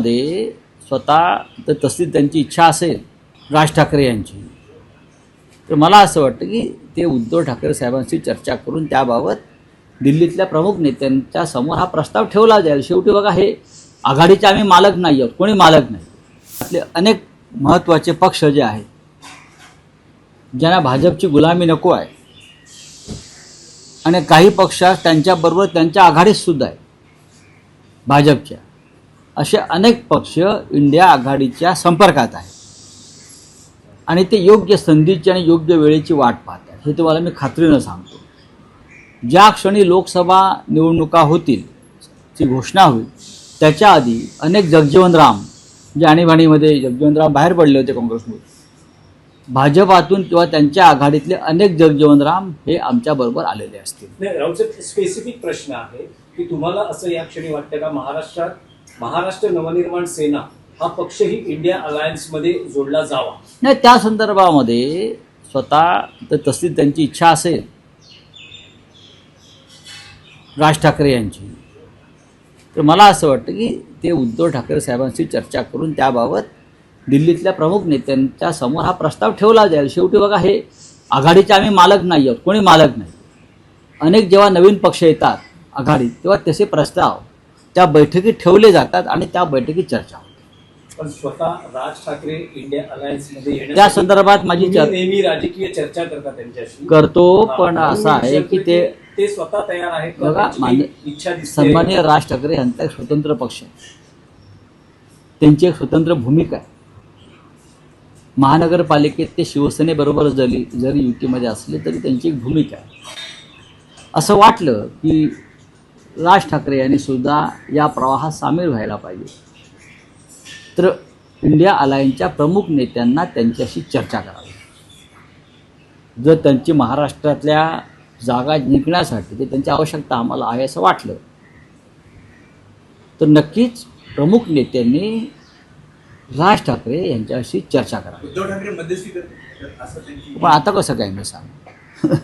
संदर्भामध्ये स्वतः तर तशी त्यांची इच्छा असेल राज ठाकरे यांची, तर मला असं वाटतं की ते उद्धव ठाकरे साहेबांशी चर्चा करून त्याबाबत दिल्लीतल्या प्रमुख नेत्यांच्या समोर हा प्रस्ताव ठेवला जाईल. शेवटी बघा, हे आघाडीचे आम्ही मालक नाही आहोत, कोणी मालक नाही. आपले अनेक महत्त्वाचे पक्ष जे आहेत, ज्यांना भाजपची गुलामी नको आहे, आणि काही पक्ष त्यांच्याबरोबर त्यांच्या आघाडीत सुद्धा आहे भाजपच्या, असे अनेक पक्ष इंडिया आघाडीच्या संपर्कात आहेत आणि ते योग्य संधीची आणि योग्य वेळेची वाट पाहत आहेत. हे तुम्हाला मी खात्रीनं सांगतो. ज्या क्षणी लोकसभा निवडणुका होतील, ची घोषणा होईल, त्याच्या आधी अनेक जगजीवनराम, जे आणीबाणीमध्ये जगजीवनराम बाहेर पडले होते काँग्रेसमध्ये, भाजपातून किंवा त्यांच्या आघाडीतले अनेक जगजीवनराम हे आमच्याबरोबर आलेले असतील. राऊत, स्पेसिफिक प्रश्न आहे की तुम्हाला असं या क्षणी वाटतं का महाराष्ट्र नवनिर्माण सेना हा पक्षही इंडिया अलायन्समध्ये जोडला जावा? नाही, त्या संदर्भामध्ये स्वतः तर तशी त्यांची इच्छा असेल राज ठाकरे यांची, तर मला असं वाटतं की ते उद्धव ठाकरे साहेबांशी चर्चा करून त्याबाबत दिल्लीतल्या प्रमुख नेत्यांच्या समोर हा प्रस्ताव ठेवला जाईल. शेवटी बघा, हे आघाडीचे आम्ही मालक नाही आहोत, कोणी मालक नाही. अनेक जेव्हा नवीन पक्ष येतात आघाडीत, तेव्हा तसे प्रस्ताव त्या बैठकीत ठेवले जातात आणि त्या बैठकीत चर्चा होते. पण स्वतः राज ठाकरे इंडिया अलायन्समध्ये त्या संदर्भात माझी नेहमी राजकीय चर्चा करतात त्यांच्याशी करतो, पण असं आहे की ते स्वतः तयार आहेत. बघा, इच्छा दिसते. सन्माननीय राज ठाकरे यांचा एक स्वतंत्र पक्ष आहे, त्यांची एक स्वतंत्र भूमिका आहे. महानगरपालिकेत ते शिवसेनेबरोबर जरी युतीमध्ये असले तरी त्यांची एक भूमिका आहे. असं वाटलं की राज ठाकरे यांनी सुद्धा या प्रवाहात सामील व्हायला पाहिजे, तर इंडिया अलायन्सच्या प्रमुख नेत्यांना त्यांच्याशी चर्चा करावी. जर त्यांची महाराष्ट्रातल्या जागा जिंकण्यासाठी ते त्यांची आवश्यकता आम्हाला आहे असं वाटलं, तर नक्कीच प्रमुख नेत्यांनी राज ठाकरे यांच्याशी चर्चा करावी. उद्धव ठाकरे मध्यस्थी करतात असं त्यांची, पण आता कसं काय मी सांग